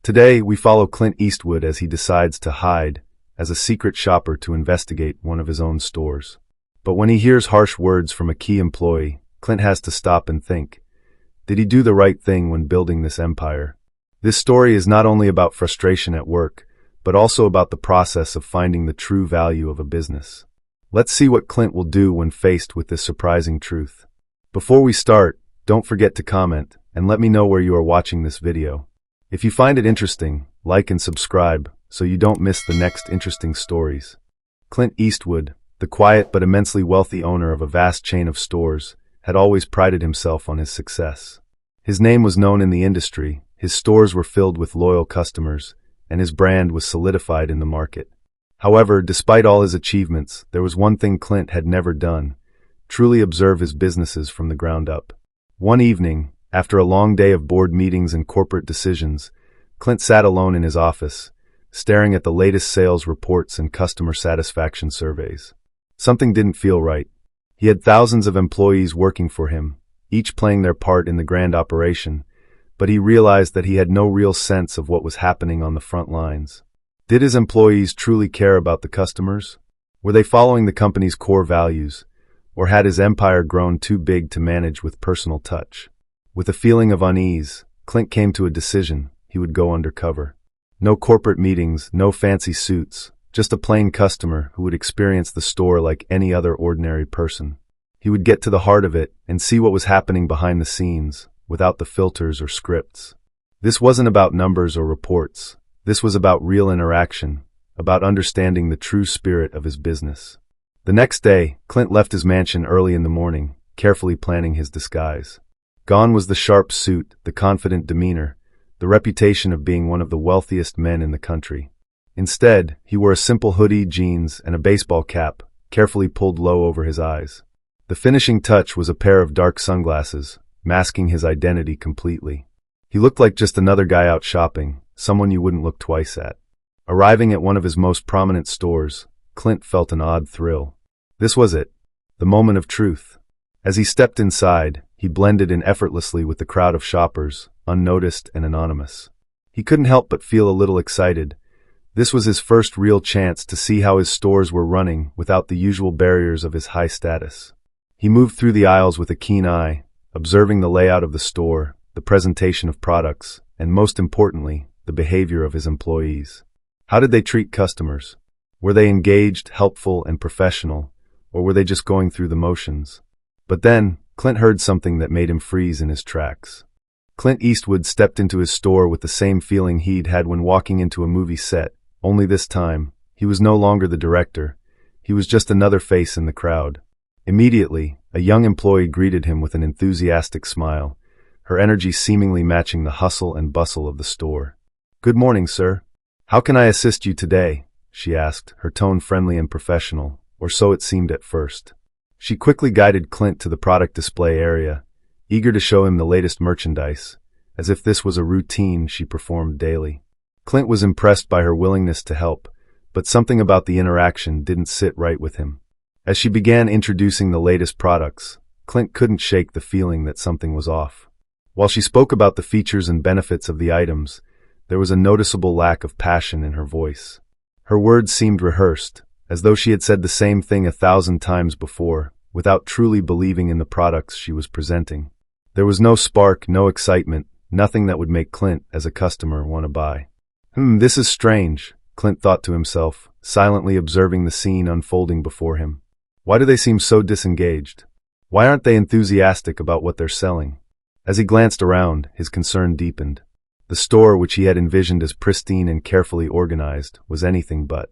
Today, we follow Clint Eastwood as he decides to hide as a secret shopper to investigate one of his own stores. But when he hears harsh words from a key employee, Clint has to stop and think. Did he do the right thing when building this empire? This story is not only about frustration at work, but also about the process of finding the true value of a business. Let's see what Clint will do when faced with this surprising truth. Before we start, don't forget to comment and let me know where you are watching this video. If you find it interesting, like and subscribe so you don't miss the next interesting stories. Clint Eastwood, the quiet but immensely wealthy owner of a vast chain of stores, had always prided himself on his success. His name was known in the industry, his stores were filled with loyal customers, and his brand was solidified in the market. However, despite all his achievements, there was one thing Clint had never done: truly observe his businesses from the ground up. One evening, after a long day of board meetings and corporate decisions, Clint sat alone in his office, staring at the latest sales reports and customer satisfaction surveys. Something didn't feel right. He had thousands of employees working for him, each playing their part in the grand operation, but he realized that he had no real sense of what was happening on the front lines. Did his employees truly care about the customers? Were they following the company's core values, or had his empire grown too big to manage with personal touch? With a feeling of unease, Clint came to a decision: he would go undercover. No corporate meetings, no fancy suits, just a plain customer who would experience the store like any other ordinary person. He would get to the heart of it and see what was happening behind the scenes, without the filters or scripts. This wasn't about numbers or reports. This was about real interaction, about understanding the true spirit of his business. The next day, Clint left his mansion early in the morning, carefully planning his disguise. Gone was the sharp suit, the confident demeanor, the reputation of being one of the wealthiest men in the country. Instead, he wore a simple hoodie, jeans, and a baseball cap, carefully pulled low over his eyes. The finishing touch was a pair of dark sunglasses, masking his identity completely. He looked like just another guy out shopping, someone you wouldn't look twice at. Arriving at one of his most prominent stores, Clint felt an odd thrill. This was it, the moment of truth. As he stepped inside, he blended in effortlessly with the crowd of shoppers, unnoticed and anonymous. He couldn't help but feel a little excited. This was his first real chance to see how his stores were running without the usual barriers of his high status. He moved through the aisles with a keen eye, observing the layout of the store, the presentation of products, and most importantly, the behavior of his employees. How did they treat customers? Were they engaged, helpful, and professional, or were they just going through the motions? But then, Clint heard something that made him freeze in his tracks. Clint Eastwood stepped into his store with the same feeling he'd had when walking into a movie set, only this time, he was no longer the director. He was just another face in the crowd. Immediately, a young employee greeted him with an enthusiastic smile, her energy seemingly matching the hustle and bustle of the store. "Good morning, sir. How can I assist you today?" she asked, her tone friendly and professional, or so it seemed at first. She quickly guided Clint to the product display area, eager to show him the latest merchandise, as if this was a routine she performed daily. Clint was impressed by her willingness to help, but something about the interaction didn't sit right with him. As she began introducing the latest products, Clint couldn't shake the feeling that something was off. While she spoke about the features and benefits of the items, there was a noticeable lack of passion in her voice. Her words seemed rehearsed, as though she had said the same thing 1,000 times before, without truly believing in the products she was presenting. There was no spark, no excitement, nothing that would make Clint, as a customer, want to buy. This is strange, Clint thought to himself, silently observing the scene unfolding before him. Why do they seem so disengaged? Why aren't they enthusiastic about what they're selling? As he glanced around, his concern deepened. The store, which he had envisioned as pristine and carefully organized, was anything but.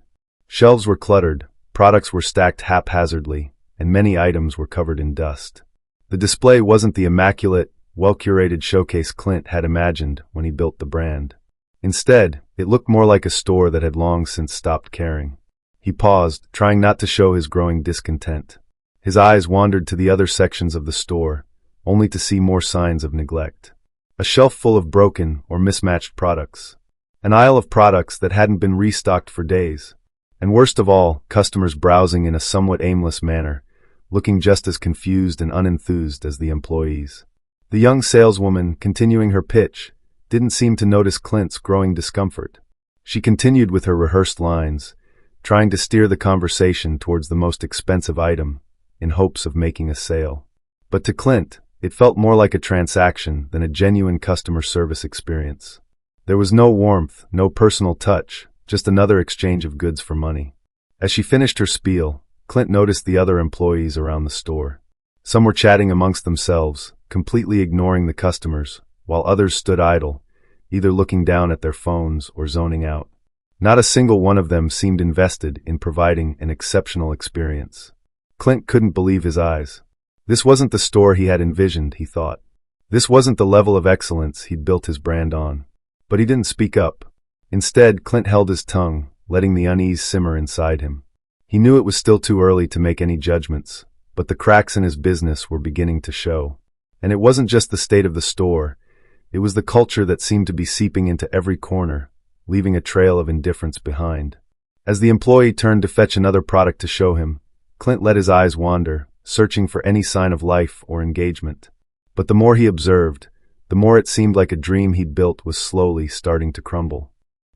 Shelves were cluttered, products were stacked haphazardly, and many items were covered in dust. The display wasn't the immaculate, well-curated showcase Clint had imagined when he built the brand. Instead, it looked more like a store that had long since stopped caring. He paused, trying not to show his growing discontent. His eyes wandered to the other sections of the store, only to see more signs of neglect. A shelf full of broken or mismatched products. An aisle of products that hadn't been restocked for days. And worst of all, customers browsing in a somewhat aimless manner, looking just as confused and unenthused as the employees. The young saleswoman, continuing her pitch, didn't seem to notice Clint's growing discomfort. She continued with her rehearsed lines, trying to steer the conversation towards the most expensive item, in hopes of making a sale. But to Clint, it felt more like a transaction than a genuine customer service experience. There was no warmth, no personal touch, just another exchange of goods for money. As she finished her spiel, Clint noticed the other employees around the store. Some were chatting amongst themselves, completely ignoring the customers, while others stood idle, either looking down at their phones or zoning out. Not a single one of them seemed invested in providing an exceptional experience. Clint couldn't believe his eyes. This wasn't the store he had envisioned, he thought. This wasn't the level of excellence he'd built his brand on. But he didn't speak up. Instead, Clint held his tongue, letting the unease simmer inside him. He knew it was still too early to make any judgments, but the cracks in his business were beginning to show. And it wasn't just the state of the store, it was the culture that seemed to be seeping into every corner, leaving a trail of indifference behind. As the employee turned to fetch another product to show him, Clint let his eyes wander, searching for any sign of life or engagement. But the more he observed, the more it seemed like a dream he'd built was slowly starting to crumble.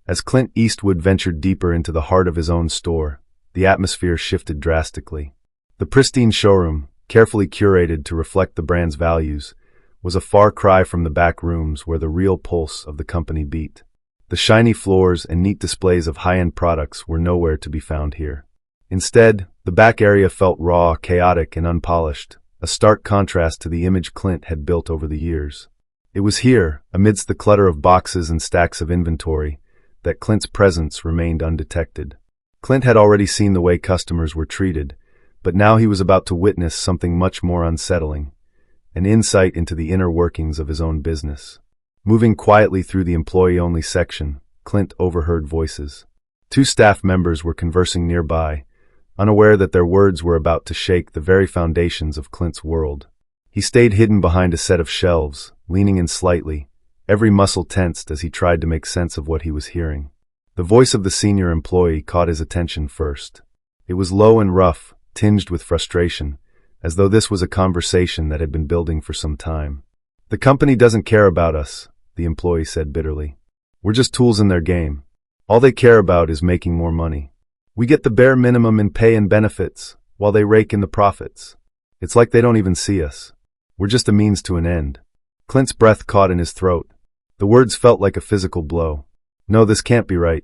As Clint Eastwood ventured deeper into the heart of his own store, the atmosphere shifted drastically. The pristine showroom, carefully curated to reflect the brand's values, was a far cry from the back rooms where the real pulse of the company beat. The shiny floors and neat displays of high-end products were nowhere to be found here. Instead, the back area felt raw, chaotic, and unpolished, a stark contrast to the image Clint had built over the years. It was here, amidst the clutter of boxes and stacks of inventory, that Clint's presence remained undetected. Clint had already seen the way customers were treated, but now he was about to witness something much more unsettling, an insight into the inner workings of his own business. Moving quietly through the employee-only section, Clint overheard voices. 2 staff members were conversing nearby, unaware that their words were about to shake the very foundations of Clint's world. He stayed hidden behind a set of shelves, leaning in slightly, every muscle tensed as he tried to make sense of what he was hearing. The voice of the senior employee caught his attention first. It was low and rough, tinged with frustration, as though this was a conversation that had been building for some time. "The company doesn't care about us," the employee said bitterly. "We're just tools in their game. All they care about is making more money. We get the bare minimum in pay and benefits, while they rake in the profits. It's like they don't even see us. We're just a means to an end." Clint's breath caught in his throat. The words felt like a physical blow. No, this can't be right.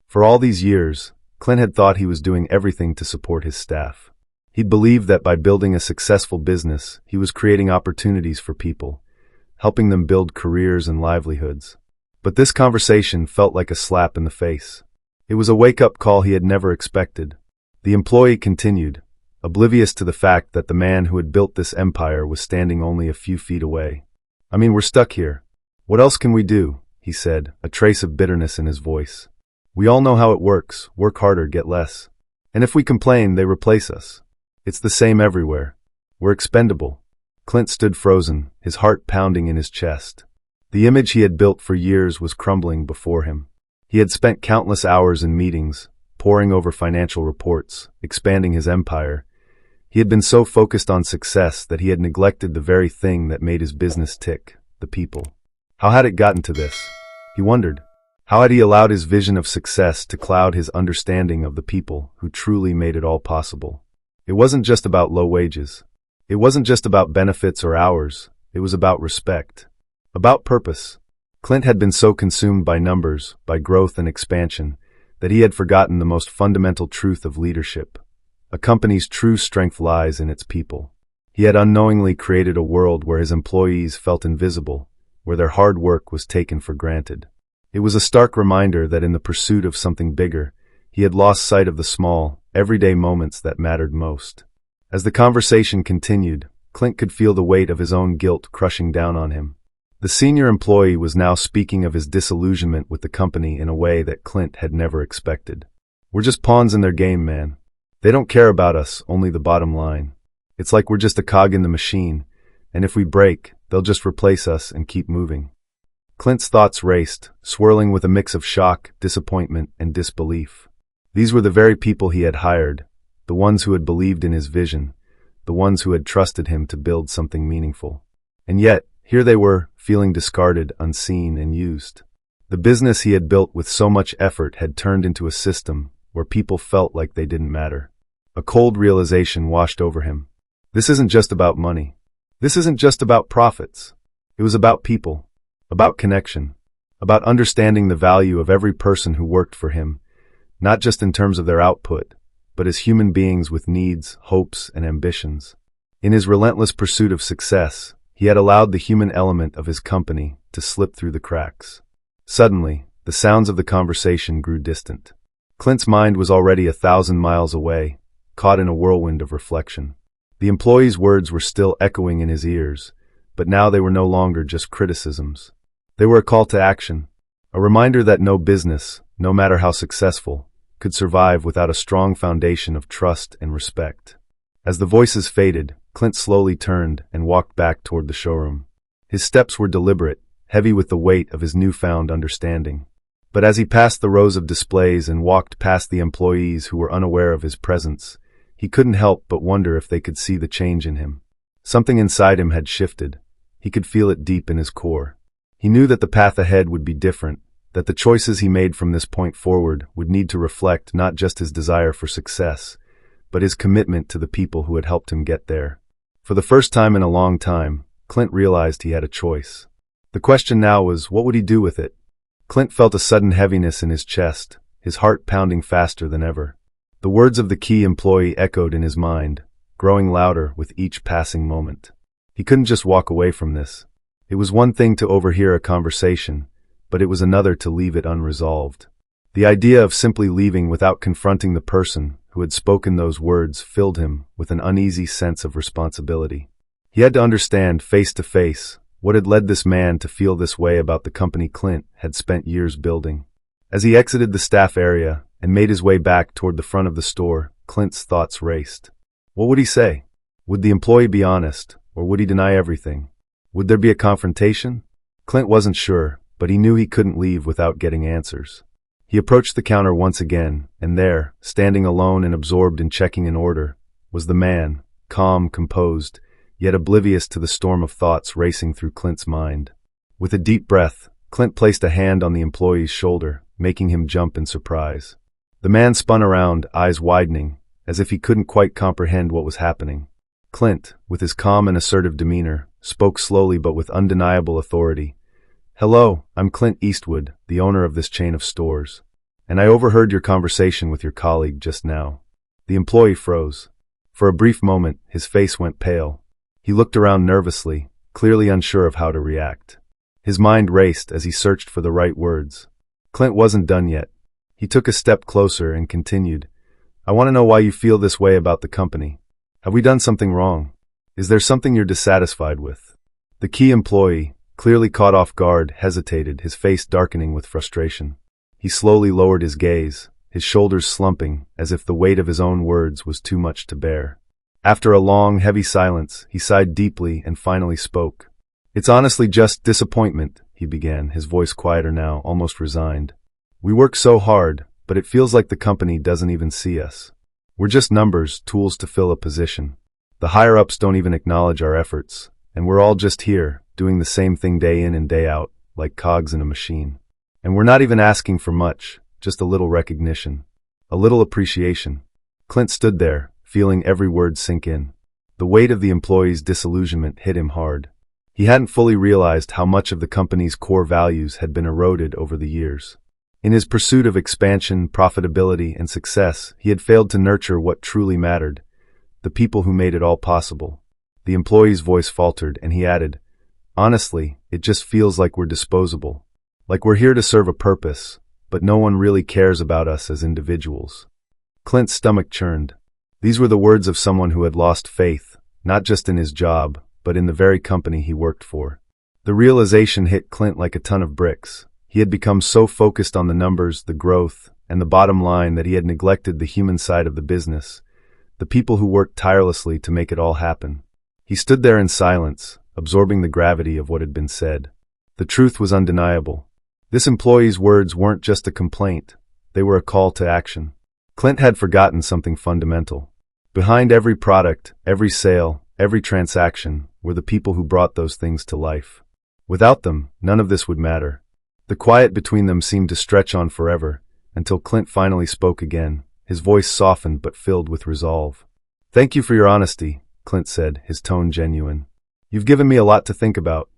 For all these years, Clint had thought he was doing everything to support his staff. He'd believed that by building a successful business, he was creating opportunities for people, helping them build careers and livelihoods. But this conversation felt like a slap in the face. It was a wake-up call he had never expected. The employee continued, oblivious to the fact that the man who had built this empire was standing only a few feet away. "I mean, we're stuck here. What else can we do?" he said, a trace of bitterness in his voice. "We all know how it works. Work harder, get less. And if we complain, they replace us. It's the same everywhere. We're expendable." Clint stood frozen, his heart pounding in his chest. The image he had built for years was crumbling before him. He had spent countless hours in meetings, poring over financial reports, expanding his empire. He had been so focused on success that he had neglected the very thing that made his business tick, the people. How had it gotten to this? He wondered. How had he allowed his vision of success to cloud his understanding of the people who truly made it all possible? It wasn't just about low wages. It wasn't just about benefits or hours. It was about respect. About purpose. Clint had been so consumed by numbers, by growth and expansion, that he had forgotten the most fundamental truth of leadership. A company's true strength lies in its people. He had unknowingly created a world where his employees felt invisible, where their hard work was taken for granted. It was a stark reminder that in the pursuit of something bigger, he had lost sight of the small, everyday moments that mattered most. As the conversation continued, Clint could feel the weight of his own guilt crushing down on him. The senior employee was now speaking of his disillusionment with the company in a way that Clint had never expected. "We're just pawns in their game, man. They don't care about us, only the bottom line. It's like we're just a cog in the machine, and if we break, they'll just replace us and keep moving." Clint's thoughts raced, swirling with a mix of shock, disappointment, and disbelief. These were the very people he had hired, the ones who had believed in his vision, the ones who had trusted him to build something meaningful. And yet, Here they were, feeling discarded, unseen, and used. The business he had built with so much effort had turned into a system where people felt like they didn't matter. A cold realization washed over him. This isn't just about money. This isn't just about profits. It was about people, about connection, about understanding the value of every person who worked for him, not just in terms of their output, but as human beings with needs, hopes, and ambitions. In his relentless pursuit of success, he had allowed the human element of his company to slip through the cracks. Suddenly, the sounds of the conversation grew distant. Clint's mind was already 1,000 miles away, caught in a whirlwind of reflection. The employee's words were still echoing in his ears, but now they were no longer just criticisms. They were a call to action, a reminder that no business, no matter how successful, could survive without a strong foundation of trust and respect. As the voices faded, Clint slowly turned and walked back toward the showroom. His steps were deliberate, heavy with the weight of his newfound understanding. But as he passed the rows of displays and walked past the employees who were unaware of his presence, he couldn't help but wonder if they could see the change in him. Something inside him had shifted. He could feel it deep in his core. He knew that the path ahead would be different, that the choices he made from this point forward would need to reflect not just his desire for success, but his commitment to the people who had helped him get there. For the first time in a long time, Clint realized he had a choice. The question now was, what would he do with it? Clint felt a sudden heaviness in his chest, his heart pounding faster than ever. The words of the key employee echoed in his mind, growing louder with each passing moment. He couldn't just walk away from this. It was one thing to overhear a conversation, but it was another to leave it unresolved. The idea of simply leaving without confronting the person who had spoken those words filled him with an uneasy sense of responsibility. He had to understand face to face what had led this man to feel this way about the company Clint had spent years building. As he exited the staff area and made his way back toward the front of the store, Clint's thoughts raced. What would he say? Would the employee be honest, or would he deny everything? Would there be a confrontation? Clint wasn't sure, but he knew he couldn't leave without getting answers. He approached the counter once again, and there, standing alone and absorbed in checking an order, was the man, calm, composed, yet oblivious to the storm of thoughts racing through Clint's mind. With a deep breath, Clint placed a hand on the employee's shoulder, making him jump in surprise. The man spun around, eyes widening, as if he couldn't quite comprehend what was happening. Clint, with his calm and assertive demeanor, spoke slowly but with undeniable authority. "Hello, I'm Clint Eastwood, the owner of this chain of stores. And I overheard your conversation with your colleague just now." The employee froze. For a brief moment, his face went pale. He looked around nervously, clearly unsure of how to react. His mind raced as he searched for the right words. Clint wasn't done yet. He took a step closer and continued. "I want to know why you feel this way about the company. Have we done something wrong? Is there something you're dissatisfied with?" The key employee, clearly caught off guard, hesitated, his face darkening with frustration. He slowly lowered his gaze, his shoulders slumping, as if the weight of his own words was too much to bear. After a long, heavy silence, he sighed deeply and finally spoke. "It's honestly just disappointment," he began, his voice quieter now, almost resigned. "We work so hard, but it feels like the company doesn't even see us. We're just numbers, tools to fill a position. The higher-ups don't even acknowledge our efforts, and we're all just here, doing the same thing day in and day out, like cogs in a machine. And we're not even asking for much, just a little recognition, a little appreciation." Clint stood there, feeling every word sink in. The weight of the employee's disillusionment hit him hard. He hadn't fully realized how much of the company's core values had been eroded over the years. In his pursuit of expansion, profitability, and success, he had failed to nurture what truly mattered, the people who made it all possible. The employee's voice faltered, and he added, "Honestly, it just feels like we're disposable. Like we're here to serve a purpose, but no one really cares about us as individuals." Clint's stomach churned. These were the words of someone who had lost faith, not just in his job, but in the very company he worked for. The realization hit Clint like a ton of bricks. He had become so focused on the numbers, the growth, and the bottom line that he had neglected the human side of the business, the people who worked tirelessly to make it all happen. He stood there in silence, absorbing the gravity of what had been said. The truth was undeniable. This employee's words weren't just a complaint, they were a call to action. Clint had forgotten something fundamental. Behind every product, every sale, every transaction were the people who brought those things to life. Without them, none of this would matter. The quiet between them seemed to stretch on forever, until Clint finally spoke again, his voice softened but filled with resolve. "Thank you for your honesty," Clint said, his tone genuine. "You've given me a lot to think about.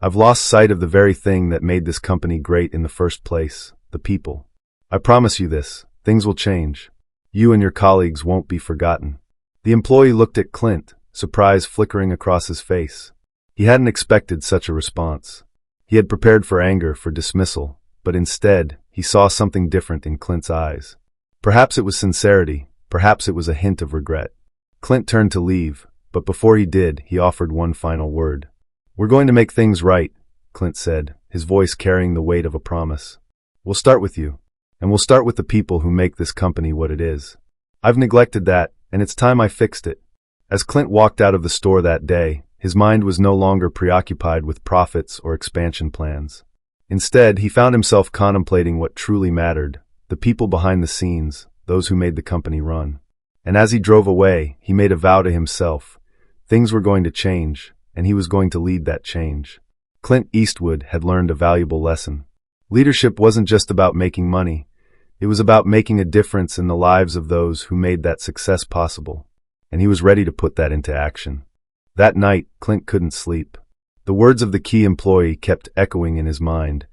I've lost sight of the very thing that made this company great in the first place, the people. I promise you this, things will change. You and your colleagues won't be forgotten." The employee looked at Clint, surprise flickering across his face. He hadn't expected such a response. He had prepared for anger, for dismissal, but instead, he saw something different in Clint's eyes. Perhaps it was sincerity, perhaps it was a hint of regret. Clint turned to leave, but before he did, he offered one final word. "We're going to make things right," Clint said, his voice carrying the weight of a promise. "We'll start with you, and we'll start with the people who make this company what it is. I've neglected that, and it's time I fixed it." As Clint walked out of the store that day, his mind was no longer preoccupied with profits or expansion plans. Instead, he found himself contemplating what truly mattered, the people behind the scenes, those who made the company run. And as he drove away, he made a vow to himself. Things were going to change, and he was going to lead that change. Clint Eastwood had learned a valuable lesson. Leadership wasn't just about making money. It was about making a difference in the lives of those who made that success possible. And he was ready to put that into action. That night, Clint couldn't sleep. The words of the key employee kept echoing in his mind,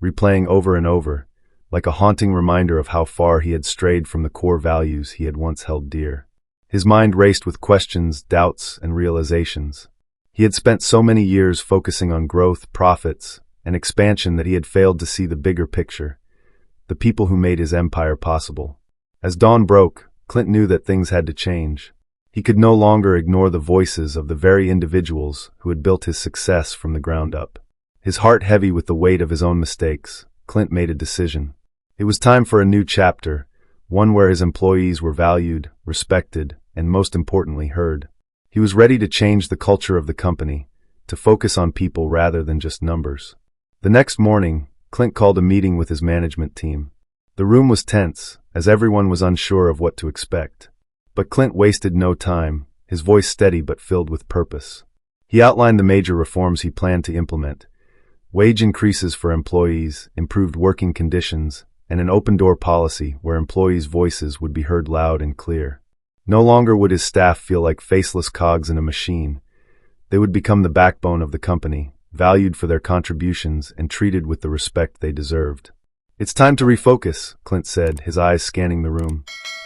replaying over and over, like a haunting reminder of how far he had strayed from the core values he had once held dear. His mind raced with questions, doubts, and realizations. He had spent so many years focusing on growth, profits, and expansion that he had failed to see the bigger picture, the people who made his empire possible. As dawn broke, Clint knew that things had to change. He could no longer ignore the voices of the very individuals who had built his success from the ground up. His heart heavy with the weight of his own mistakes, Clint made a decision. It was time for a new chapter, one where his employees were valued, respected, and most importantly, heard. He was ready to change the culture of the company, to focus on people rather than just numbers. The next morning, Clint called a meeting with his management team. The room was tense, as everyone was unsure of what to expect. But Clint wasted no time, his voice steady but filled with purpose. He outlined the major reforms he planned to implement: wage increases for employees, improved working conditions, and an open-door policy where employees' voices would be heard loud and clear. No longer would his staff feel like faceless cogs in a machine. They would become the backbone of the company, valued for their contributions and treated with the respect they deserved. "It's time to refocus," Clint said, his eyes scanning the room.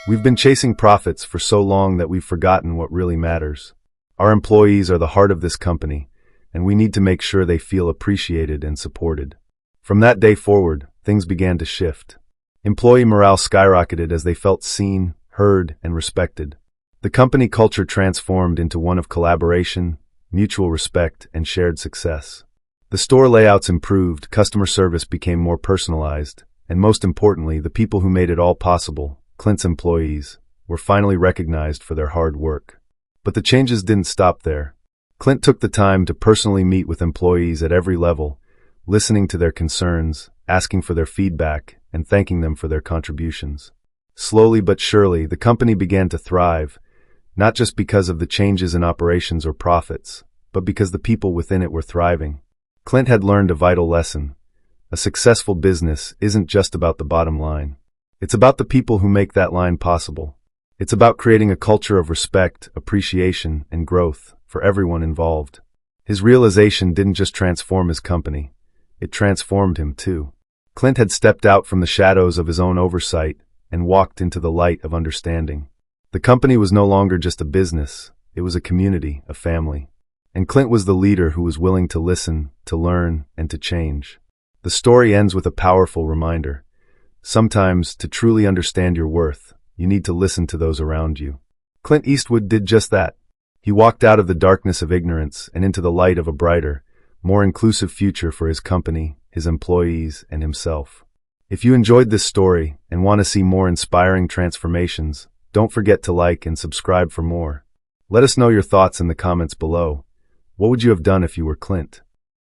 "We've been chasing profits for so long that we've forgotten what really matters. Our employees are the heart of this company, and we need to make sure they feel appreciated and supported." From that day forward, things began to shift. Employee morale skyrocketed as they felt seen, heard, and respected. The company culture transformed into one of collaboration, mutual respect, and shared success. The store layouts improved, customer service became more personalized, and most importantly, the people who made it all possible, Clint's employees, were finally recognized for their hard work. But the changes didn't stop there. Clint took the time to personally meet with employees at every level, listening to their concerns, asking for their feedback, and thanking them for their contributions. Slowly but surely, the company began to thrive, not just because of the changes in operations or profits, but because the people within it were thriving. Clint had learned a vital lesson. A successful business isn't just about the bottom line. It's about the people who make that line possible. It's about creating a culture of respect, appreciation, and growth for everyone involved. His realization didn't just transform his company, it transformed him too. Clint had stepped out from the shadows of his own oversight and walked into the light of understanding. The company was no longer just a business, it was a community, a family. And Clint was the leader who was willing to listen, to learn, and to change. The story ends with a powerful reminder. Sometimes, to truly understand your worth, you need to listen to those around you. Clint Eastwood did just that. He walked out of the darkness of ignorance and into the light of a brighter, more inclusive future for his company, his employees, and himself. If you enjoyed this story and want to see more inspiring transformations, don't forget to like and subscribe for more. Let us know your thoughts in the comments below. What would you have done if you were Clint?